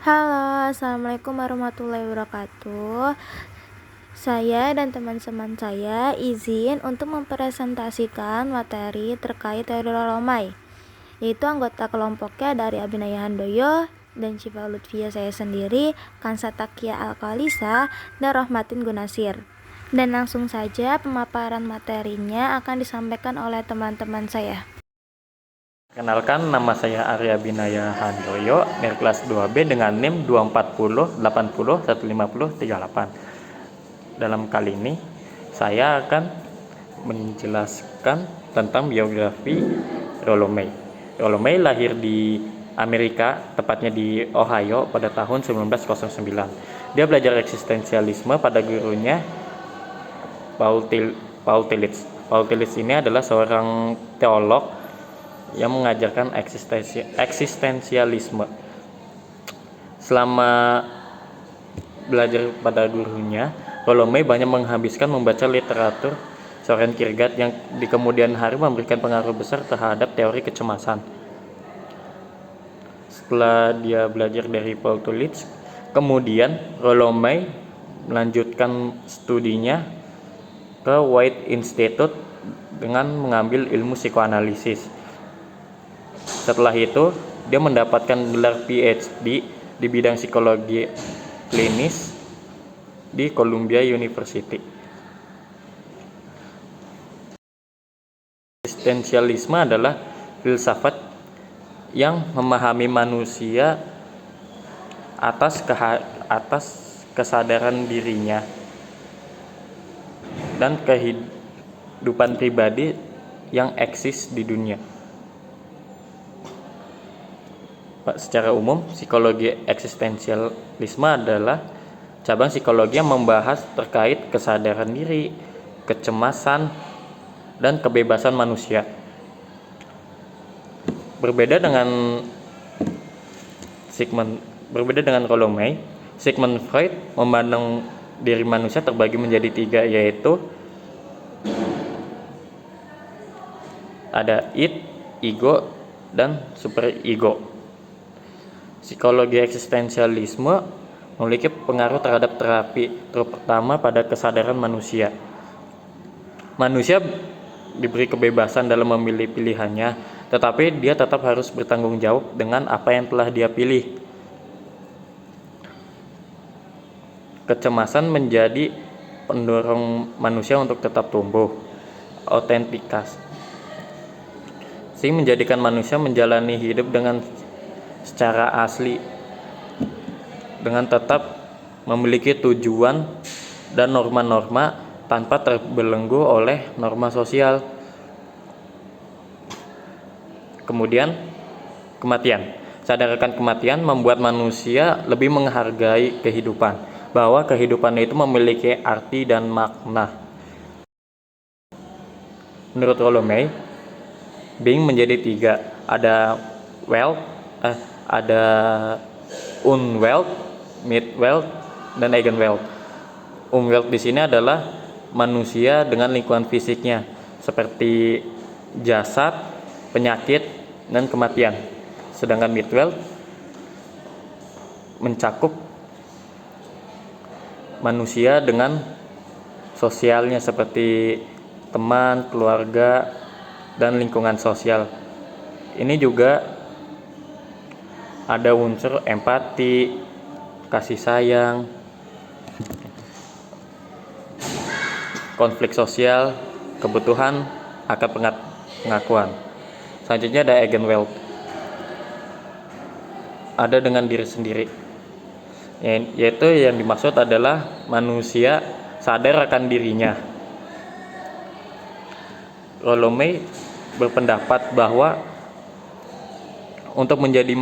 Halo, Assalamualaikum warahmatullahi wabarakatuh. Saya dan teman-teman saya izin untuk mempresentasikan materi terkait teori Rolomai, yaitu anggota kelompoknya dari Abinaya Handoyo dan Syifa Lutfia saya sendiri, Kansa Takia Alkalisa, dan Rohmatin Gunasir. Dan langsung saja pemaparan materinya akan disampaikan oleh teman-teman saya. Kenalkan, nama saya Arya Binaya Handoyo dari kelas 2B dengan NIM 240 80 150 38. Dalam kali ini saya akan menjelaskan tentang biografi Rolomei. Rolomei lahir di Amerika, tepatnya di Ohio pada tahun 1909. Dia belajar eksistensialisme pada gurunya Paul Tillich. Paul Tillich ini adalah seorang teolog yang mengajarkan eksistensialisme. Selama belajar pada gurunya, Rolomei banyak menghabiskan membaca literatur Soren Kierkegaard yang di kemudian hari memberikan pengaruh besar terhadap teori kecemasan. Setelah dia belajar dari Paul Tillich, kemudian Rolomei melanjutkan studinya ke White Institute dengan mengambil ilmu psikoanalisis. Setelah itu, dia mendapatkan gelar PhD di bidang psikologi klinis di Columbia University. Eksistensialisme adalah filsafat yang memahami manusia atas kesadaran dirinya dan kehidupan pribadi yang eksis di dunia. Secara umum, psikologi eksistensialisme adalah cabang psikologi yang membahas terkait kesadaran diri, kecemasan, dan kebebasan manusia. Berbeda dengan Rolomei, Sigmund Freud memandang diri manusia terbagi menjadi 3, yaitu ada id, ego, dan superego. Psikologi eksistensialisme memiliki pengaruh terhadap terapi, terutama pada kesadaran manusia. Manusia diberi kebebasan dalam memilih pilihannya, tetapi dia tetap harus bertanggung jawab dengan apa yang telah dia pilih. Kecemasan menjadi pendorong manusia untuk tetap tumbuh. Autentitas menjadikan manusia menjalani hidup dengan secara asli, dengan tetap memiliki tujuan dan norma-norma tanpa terbelenggu oleh norma sosial. Kemudian kematian. Sadarkan kematian membuat manusia lebih menghargai kehidupan, bahwa kehidupan itu memiliki arti dan makna. Menurut Rolomei, being menjadi 3, ada unwealth, midwealth, dan eigenwealth. Unwealth di sini adalah manusia dengan lingkungan fisiknya seperti jasad, penyakit, dan kematian. Sedangkan midwealth mencakup manusia dengan sosialnya seperti teman, keluarga, dan lingkungan sosial. Ini juga ada unsur empati, kasih sayang, konflik sosial, kebutuhan akan pengakuan. Selanjutnya ada eigenwealth, ada dengan diri sendiri, yaitu yang dimaksud adalah manusia sadar akan dirinya. Rolomei berpendapat bahwa untuk menjadi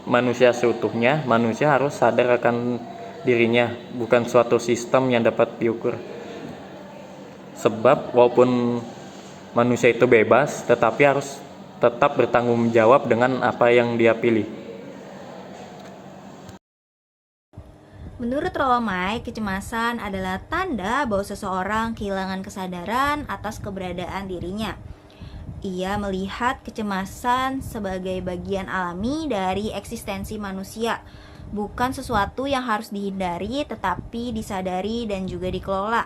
manusia seutuhnya, manusia harus sadar akan dirinya, bukan suatu sistem yang dapat diukur. Sebab walaupun manusia itu bebas, tetapi harus tetap bertanggung jawab dengan apa yang dia pilih. Menurut Rolomai, kecemasan adalah tanda bahwa seseorang kehilangan kesadaran atas keberadaan dirinya. Ia melihat kecemasan sebagai bagian alami dari eksistensi manusia, bukan sesuatu yang harus dihindari, tetapi disadari dan juga dikelola.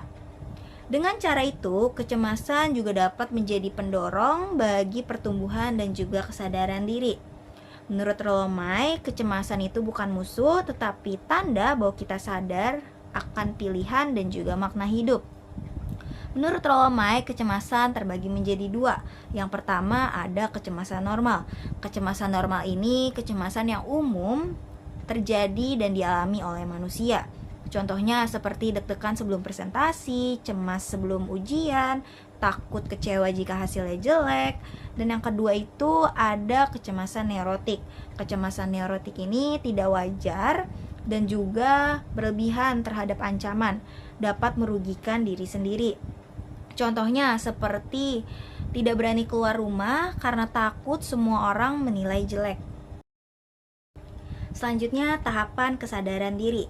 Dengan cara itu, kecemasan juga dapat menjadi pendorong bagi pertumbuhan dan juga kesadaran diri. Menurut Rollo May, kecemasan itu bukan musuh, tetapi tanda bahwa kita sadar akan pilihan dan juga makna hidup. Menurut Rollo May, kecemasan terbagi menjadi dua. Yang pertama ada kecemasan normal. Kecemasan normal ini kecemasan yang umum terjadi dan dialami oleh manusia. Contohnya seperti deg-degan sebelum presentasi, cemas sebelum ujian, takut kecewa jika hasilnya jelek. Dan yang kedua itu ada kecemasan neurotik. Kecemasan neurotik ini tidak wajar dan juga berlebihan terhadap ancaman, dapat merugikan diri sendiri. Contohnya seperti tidak berani keluar rumah karena takut semua orang menilai jelek. Selanjutnya, tahapan kesadaran diri.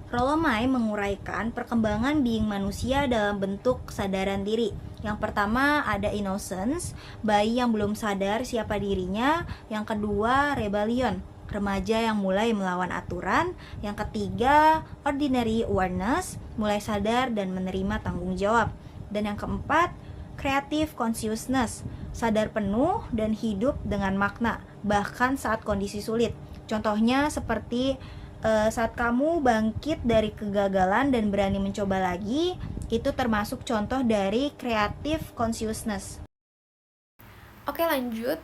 Rollo May menguraikan perkembangan being manusia dalam bentuk kesadaran diri. Yang pertama ada innocence, bayi yang belum sadar siapa dirinya. Yang kedua rebellion, remaja yang mulai melawan aturan. Yang ketiga ordinary awareness, mulai sadar dan menerima tanggung jawab. Dan yang keempat creative consciousness, sadar penuh dan hidup dengan makna bahkan saat kondisi sulit. Contohnya seperti saat kamu bangkit dari kegagalan dan berani mencoba lagi, itu termasuk contoh dari creative consciousness. Oke, lanjut.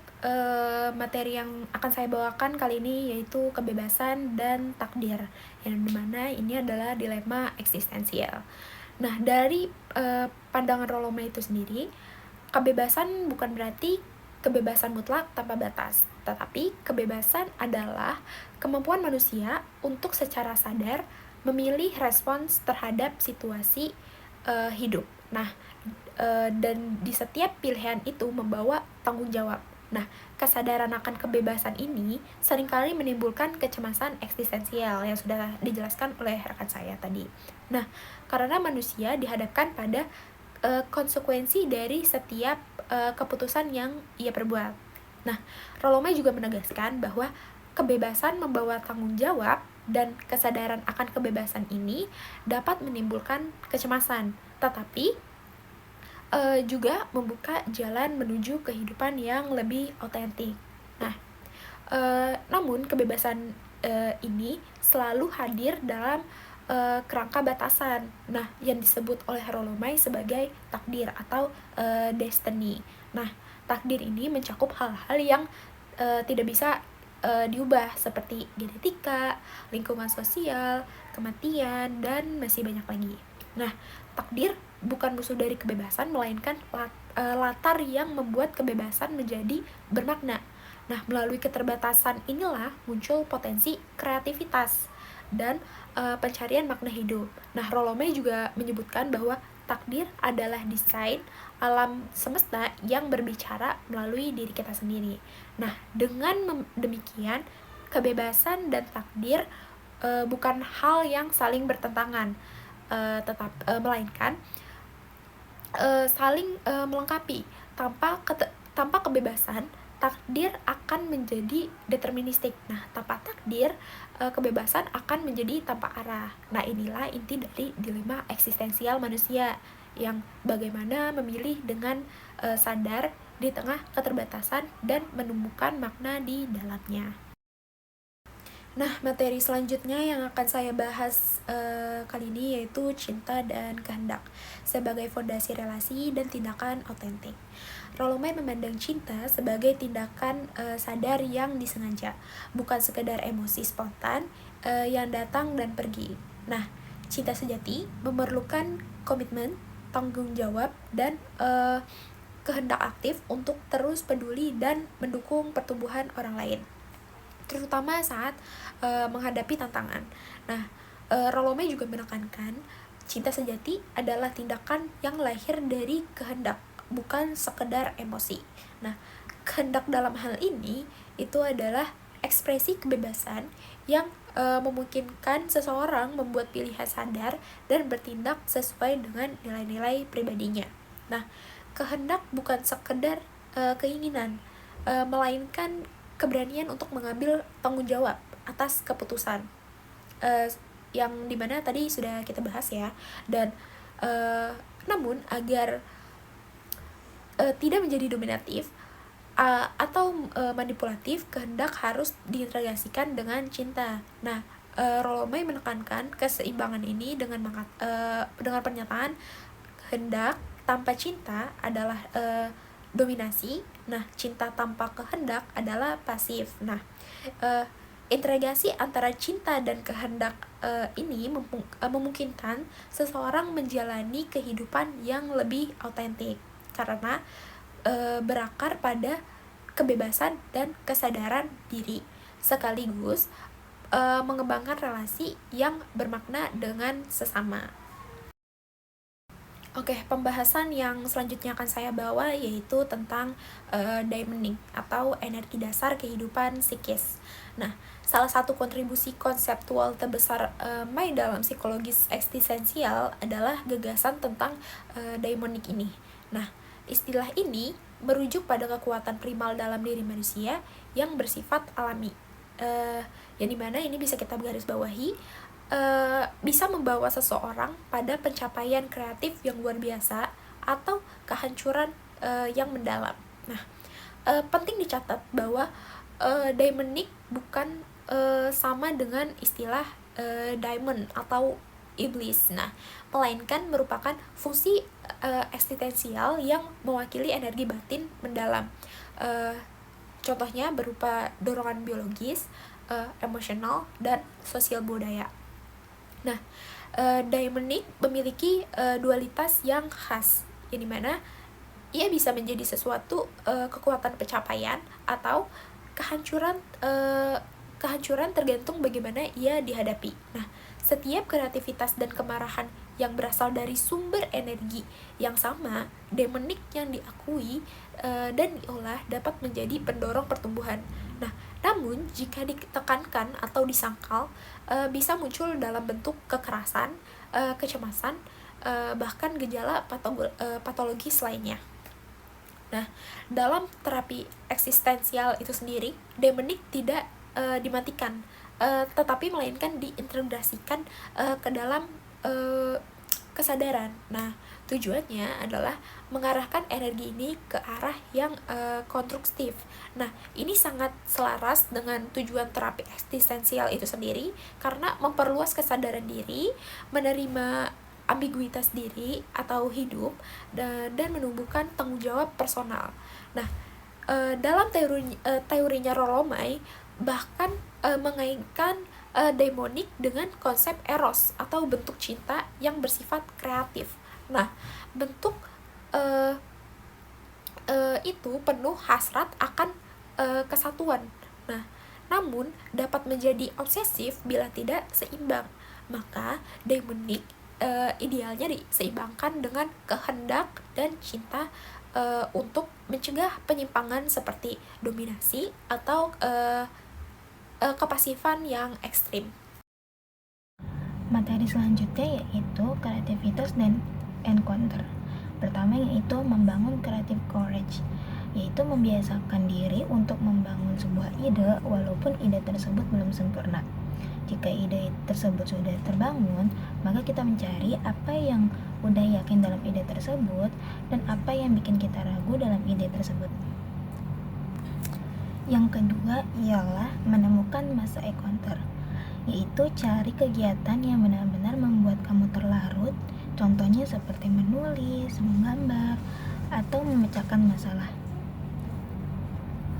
Materi yang akan saya bawakan kali ini yaitu kebebasan dan takdir, yang dimana ini adalah dilema eksistensial. Nah, dari pandangan Rollo May itu sendiri, kebebasan bukan berarti kebebasan mutlak tanpa batas, tetapi kebebasan adalah kemampuan manusia untuk secara sadar memilih respons terhadap situasi hidup. Nah, dan di setiap pilihan itu membawa tanggung jawab. Nah, kesadaran akan kebebasan ini seringkali menimbulkan kecemasan eksistensial yang sudah dijelaskan oleh rekan saya tadi. Nah, karena manusia dihadapkan pada konsekuensi dari setiap keputusan yang ia perbuat. Nah, Rollo May juga menegaskan bahwa kebebasan membawa tanggung jawab dan kesadaran akan kebebasan ini dapat menimbulkan kecemasan, tetapi juga membuka jalan menuju kehidupan yang lebih otentik. Nah, namun kebebasan ini selalu hadir dalam kerangka batasan. Nah, yang disebut oleh Rollo May sebagai takdir atau destiny. Nah, takdir ini mencakup hal-hal yang tidak bisa diubah seperti genetika, lingkungan sosial, kematian, dan masih banyak lagi. Nah, takdir bukan musuh dari kebebasan, melainkan latar yang membuat kebebasan menjadi bermakna. Nah, melalui keterbatasan inilah muncul potensi kreativitas dan pencarian makna hidup. Nah, Rollo May juga menyebutkan bahwa takdir adalah desain alam semesta yang berbicara melalui diri kita sendiri. Nah, dengan demikian, kebebasan dan takdir bukan hal yang saling bertentangan, melainkan saling melengkapi. Tanpa kebebasan, takdir akan menjadi deterministik. Nah, tanpa takdir, kebebasan akan menjadi tanpa arah. Nah, inilah inti dari dilema eksistensial manusia, yang bagaimana memilih dengan sadar di tengah keterbatasan dan menemukan makna di dalamnya. Nah, materi selanjutnya yang akan saya bahas kali ini yaitu cinta dan kehendak sebagai fondasi relasi dan tindakan autentik. Rollo May memandang cinta sebagai tindakan sadar yang disengaja, bukan sekedar emosi spontan yang datang dan pergi. Nah, cinta sejati memerlukan komitmen, tanggung jawab, dan kehendak aktif untuk terus peduli dan mendukung pertumbuhan orang lain, terutama saat menghadapi tantangan. Nah, Rollo May juga menekankan cinta sejati adalah tindakan yang lahir dari kehendak, bukan sekedar emosi. Nah, kehendak dalam hal ini itu adalah ekspresi kebebasan yang memungkinkan seseorang membuat pilihan sadar dan bertindak sesuai dengan nilai-nilai pribadinya. Nah, kehendak bukan sekedar keinginan, melainkan keberanian untuk mengambil tanggung jawab atas keputusan. yang dimana tadi sudah kita bahas ya. Dan namun agar tidak menjadi dominatif atau manipulatif, kehendak harus diintegrasikan dengan cinta. Nah, Rollo May menekankan keseimbangan ini dengan pernyataan kehendak tanpa cinta adalah dominasi. Nah, cinta tanpa kehendak adalah pasif. Nah, integrasi antara cinta dan kehendak ini memungkinkan seseorang menjalani kehidupan yang lebih autentik karena berakar pada kebebasan dan kesadaran diri, sekaligus mengembangkan relasi yang bermakna dengan sesama. Oke, pembahasan yang selanjutnya akan saya bawa yaitu tentang daemoning atau energi dasar kehidupan psikis. Nah, salah satu kontribusi konseptual terbesar May dalam psikologis eksistensial adalah gagasan tentang daemonik ini. Nah, istilah ini merujuk pada kekuatan primal dalam diri manusia yang bersifat alami, yang dimana ini bisa kita garis bawahi, bisa membawa seseorang pada pencapaian kreatif yang luar biasa atau kehancuran yang mendalam. Nah, penting dicatat bahwa daemonik bukan sama dengan istilah daemon atau iblis. Nah, melainkan merupakan fungsi eksistensial yang mewakili energi batin mendalam. Contohnya berupa dorongan biologis, emosional, dan sosial budaya. Nah, daemonik memiliki dualitas yang khas, yang dimana ia bisa menjadi sesuatu kekuatan pencapaian atau kehancuran tergantung bagaimana ia dihadapi. Nah, setiap kreativitas dan kemarahan yang berasal dari sumber energi yang sama, daemonik yang diakui dan diolah dapat menjadi pendorong pertumbuhan. Nah, namun jika ditekankan atau disangkal, bisa muncul dalam bentuk kekerasan, kecemasan, bahkan gejala patologis lainnya. Nah, dalam terapi eksistensial itu sendiri, daemonik tidak dimatikan, tetapi melainkan diintegrasikan ke dalam kesadaran. Nah, tujuannya adalah mengarahkan energi ini ke arah yang konstruktif. Nah, ini sangat selaras dengan tujuan terapi eksistensial itu sendiri karena memperluas kesadaran diri, menerima ambiguitas diri atau hidup, dan menumbuhkan tanggung jawab personal. Nah, dalam teorinya Rollo May bahkan mengaitkan daemonik dengan konsep eros atau bentuk cinta yang bersifat kreatif. Nah, bentuk itu penuh hasrat akan kesatuan. Nah, namun dapat menjadi obsesif bila tidak seimbang. Maka daemonik idealnya diseimbangkan dengan kehendak dan cinta untuk mencegah penyimpangan seperti dominasi atau kepasifan yang ekstrim. Materi selanjutnya yaitu kreativitas dan encounter. Pertama yaitu membangun creative courage, yaitu membiasakan diri untuk membangun sebuah ide walaupun ide tersebut belum sempurna. Jika ide tersebut sudah terbangun, maka kita mencari apa yang udah yakin dalam ide tersebut dan apa yang bikin kita ragu dalam ide tersebut. Yang kedua ialah menemukan masa encounter, yaitu cari kegiatan yang benar-benar membuat kamu terlarut, contohnya seperti menulis, menggambar, atau memecahkan masalah.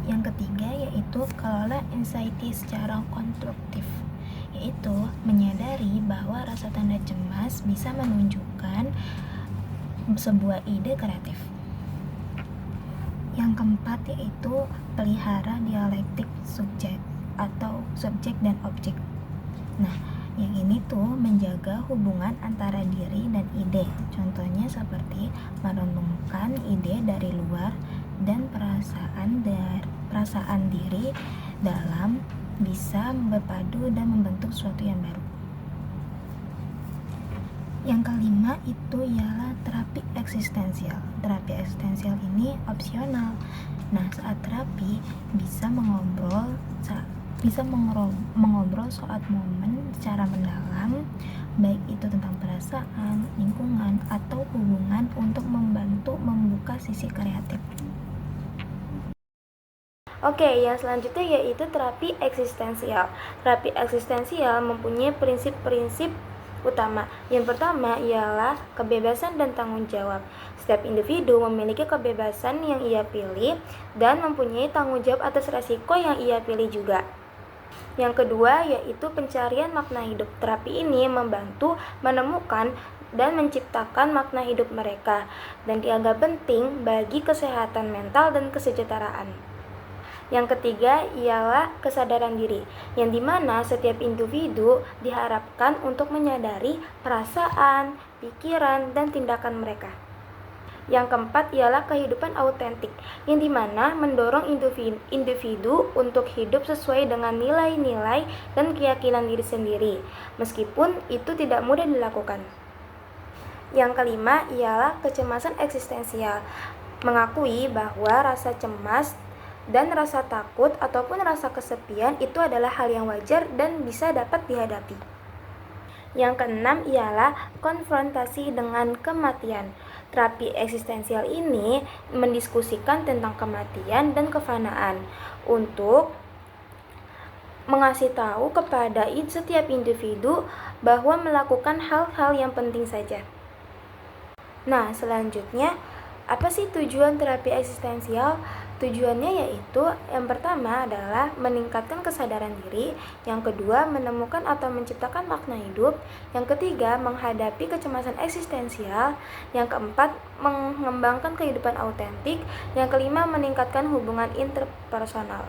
Yang ketiga yaitu kelola anxiety secara konstruktif, yaitu menyadari bahwa rasa tanda cemas bisa menunjukkan sebuah ide kreatif. Yang keempat yaitu pelihara dialektik subjek atau subjek dan objek. Nah, yang ini tuh menjaga hubungan antara diri dan ide. Contohnya seperti merenungkan ide dari luar dan perasaan diri dalam bisa berpadu dan membentuk sesuatu yang baru. Yang kelima itu ialah terapi eksistensial. Terapi eksistensial ini opsional. Nah, saat terapi bisa mengobrol saat momen secara secara mendalam, baik itu tentang perasaan, lingkungan, atau hubungan untuk membantu membuka sisi kreatif. Oke, yang selanjutnya yaitu terapi eksistensial. Terapi eksistensial mempunyai prinsip-prinsip utama. Yang pertama ialah kebebasan dan tanggung jawab. Setiap individu memiliki kebebasan yang ia pilih dan mempunyai tanggung jawab atas resiko yang ia pilih juga. Yang kedua yaitu pencarian makna hidup. Terapi ini membantu menemukan dan menciptakan makna hidup mereka dan dianggap penting bagi kesehatan mental dan kesejahteraan. Yang ketiga ialah kesadaran diri, yang dimana setiap individu diharapkan untuk menyadari perasaan, pikiran, dan tindakan mereka. Yang keempat ialah kehidupan autentik, yang dimana mendorong individu untuk hidup sesuai dengan nilai-nilai dan keyakinan diri sendiri, meskipun itu tidak mudah dilakukan. Yang kelima ialah kecemasan eksistensial, mengakui bahwa rasa cemas dan rasa takut ataupun rasa kesepian itu adalah hal yang wajar dan bisa dapat dihadapi. Yang keenam ialah konfrontasi dengan kematian. Terapi eksistensial ini mendiskusikan tentang kematian dan kefanaan untuk mengasih tahu kepada setiap individu bahwa melakukan hal-hal yang penting saja. Nah, selanjutnya, apa sih tujuan terapi eksistensial? Tujuannya yaitu yang pertama adalah meningkatkan kesadaran diri, yang kedua menemukan atau menciptakan makna hidup, yang ketiga menghadapi kecemasan eksistensial, yang keempat mengembangkan kehidupan autentik, yang kelima meningkatkan hubungan interpersonal.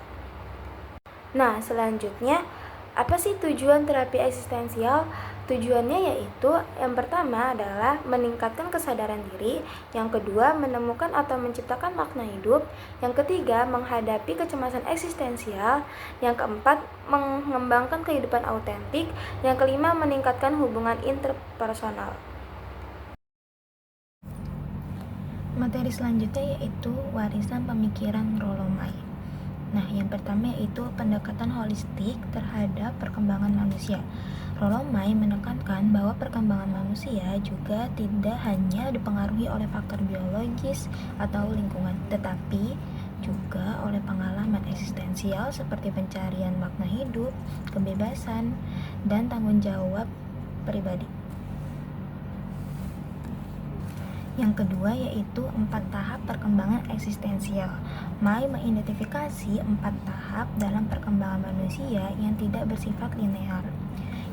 Nah, selanjutnya, apa sih tujuan terapi eksistensial? Tujuannya yaitu yang pertama adalah meningkatkan kesadaran diri, yang kedua menemukan atau menciptakan makna hidup, yang ketiga menghadapi kecemasan eksistensial, yang keempat mengembangkan kehidupan autentik, yang kelima meningkatkan hubungan interpersonal. Materi selanjutnya yaitu warisan pemikiran Rollo May. Nah, yang pertama yaitu pendekatan holistik terhadap perkembangan manusia. Rollo May menekankan bahwa perkembangan manusia juga tidak hanya dipengaruhi oleh faktor biologis atau lingkungan, tetapi juga oleh pengalaman eksistensial seperti pencarian makna hidup, kebebasan, dan tanggung jawab pribadi. Yang kedua yaitu 4 tahap perkembangan eksistensial. May mengidentifikasi 4 tahap dalam perkembangan manusia yang tidak bersifat linear.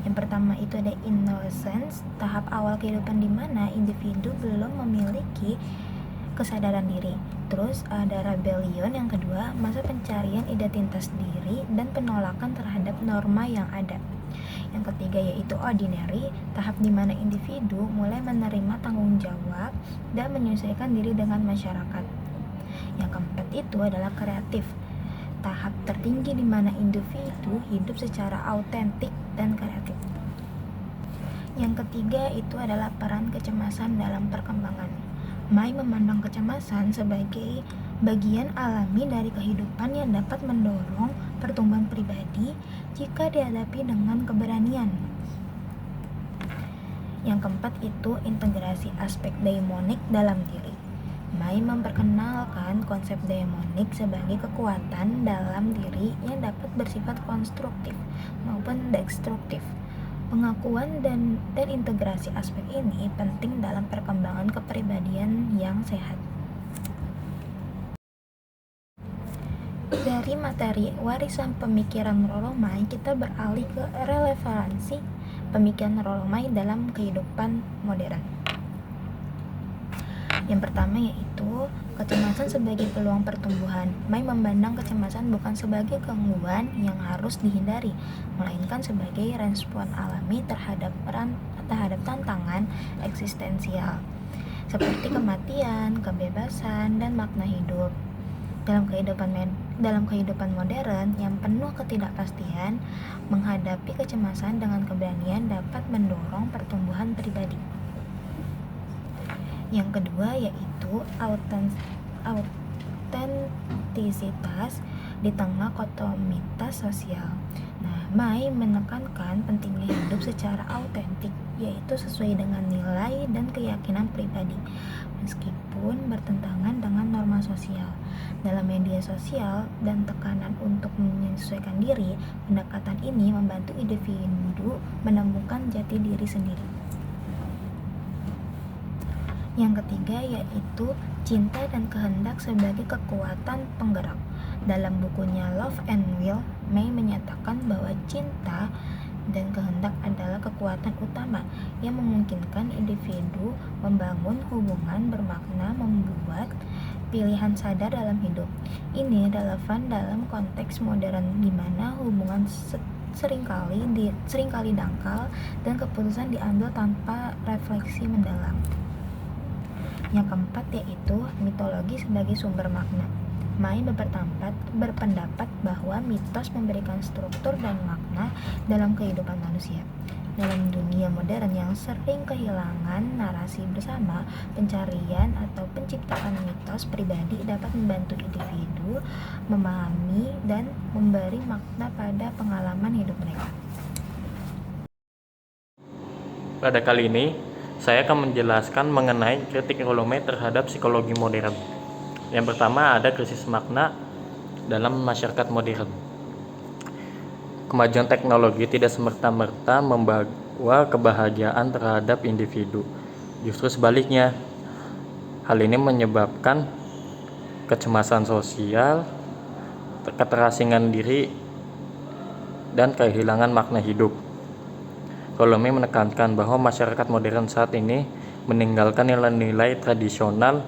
Yang pertama itu ada innocence, tahap awal kehidupan di mana individu belum memiliki kesadaran diri. Terus ada rebellion, yang kedua masa pencarian identitas diri dan penolakan terhadap norma yang ada. Yang ketiga yaitu ordinary, tahap di mana individu mulai menerima tanggung jawab dan menyesuaikan diri dengan masyarakat. Yang keempat itu adalah kreatif, tahap tertinggi di mana individu hidup secara autentik dan kreatif. Yang ketiga itu adalah peran kecemasan dalam perkembangan. May memandang kecemasan sebagai bagian alami dari kehidupan yang dapat mendorong pertumbuhan pribadi jika dihadapi dengan keberanian. Yang keempat itu integrasi aspek daimonik dalam diri. May memperkenalkan konsep daimonik sebagai kekuatan dalam diri yang dapat bersifat konstruktif maupun destruktif. Pengakuan dan integrasi aspek ini penting dalam perkembangan kepribadian yang sehat. Dari materi warisan pemikiran Rollo May, kita beralih ke relevansi pemikiran Rollo May dalam kehidupan modern. Yang pertama yaitu kecemasan sebagai peluang pertumbuhan. May memandang kecemasan bukan sebagai gangguan yang harus dihindari, melainkan sebagai respon alami terhadap tantangan eksistensial seperti kematian, kebebasan, dan makna hidup. Dalam kehidupan modern yang penuh ketidakpastian, menghadapi kecemasan dengan keberanian dapat mendorong pertumbuhan pribadi. Yang kedua yaitu autentisitas di tengah kotomitas sosial. Nah, May menekankan pentingnya hidup secara autentik, yaitu sesuai dengan nilai dan keyakinan pribadi, meskipun bertentangan dengan norma sosial. Dalam media sosial dan tekanan untuk menyesuaikan diri, pendekatan ini membantu individu menemukan jati diri sendiri. Yang ketiga yaitu cinta dan kehendak sebagai kekuatan penggerak. Dalam bukunya Love and Will, May menyatakan bahwa cinta dan kehendak adalah kekuatan utama yang memungkinkan individu membangun hubungan bermakna, membuat pilihan sadar dalam hidup. Ini relevan dalam konteks modern di mana hubungan seringkali dangkal dan keputusan diambil tanpa refleksi mendalam. Yang keempat yaitu mitologi sebagai sumber makna. May berpendapat bahwa mitos memberikan struktur dan makna dalam kehidupan manusia. Dalam dunia modern yang sering kehilangan narasi bersama, pencarian atau penciptaan mitos pribadi dapat membantu individu memahami dan memberi makna pada pengalaman hidup mereka. Pada kali ini, saya akan menjelaskan mengenai kritik Rollo May terhadap psikologi modern. Yang pertama ada krisis makna dalam masyarakat modern. Kemajuan teknologi tidak semerta-merta membawa kebahagiaan terhadap individu. Justru sebaliknya, hal ini menyebabkan kecemasan sosial, keterasingan diri, dan kehilangan makna hidup. Rollo May menekankan bahwa masyarakat modern saat ini meninggalkan nilai-nilai tradisional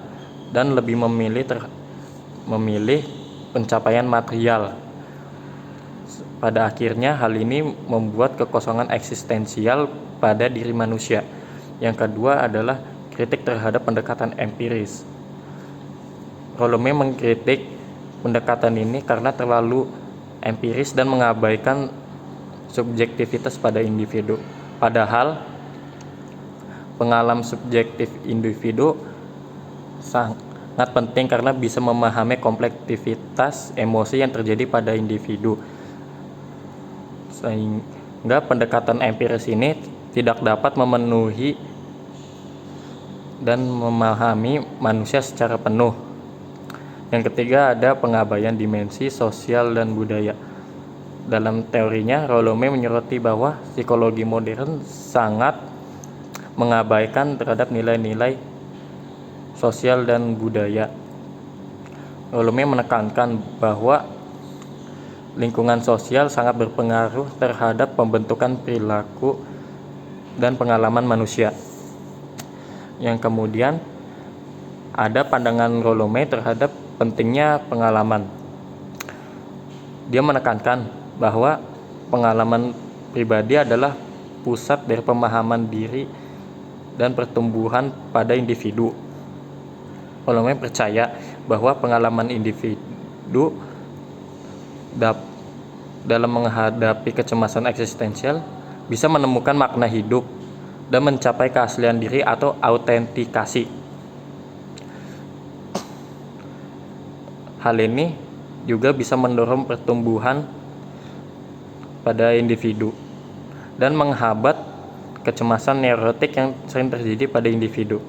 dan lebih memilih pencapaian material. Pada akhirnya hal ini membuat kekosongan eksistensial pada diri manusia. Yang kedua adalah kritik terhadap pendekatan empiris. Rollo May mengkritik pendekatan ini karena terlalu empiris dan mengabaikan subjektivitas pada individu. Padahal pengalaman subjektif individu sangat penting karena bisa memahami kompleksitas emosi yang terjadi pada individu. Sehingga pendekatan empiris ini tidak dapat memenuhi dan memahami manusia secara penuh. Yang ketiga ada pengabaian dimensi sosial dan budaya. Dalam teorinya, Rollo May menyoroti bahwa psikologi modern sangat mengabaikan terhadap nilai-nilai sosial dan budaya. Rollo May menekankan bahwa lingkungan sosial sangat berpengaruh terhadap pembentukan perilaku dan pengalaman manusia. Yang kemudian ada pandangan Rollo May terhadap pentingnya pengalaman. Dia menekankan bahwa pengalaman pribadi adalah pusat dari pemahaman diri dan pertumbuhan pada individu. Rollo May percaya bahwa pengalaman individu dalam menghadapi kecemasan eksistensial bisa menemukan makna hidup dan mencapai keaslian diri atau autentikasi. Hal ini juga bisa mendorong pertumbuhan pada individu dan menghambat kecemasan neurotik yang sering terjadi pada individu.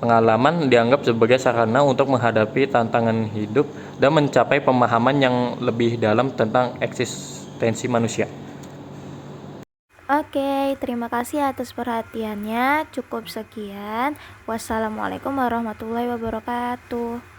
Pengalaman dianggap sebagai sarana untuk menghadapi tantangan hidup dan mencapai pemahaman yang lebih dalam tentang eksistensi manusia. Oke, terima kasih atas perhatiannya. Cukup sekian. Wassalamualaikum warahmatullahi wabarakatuh.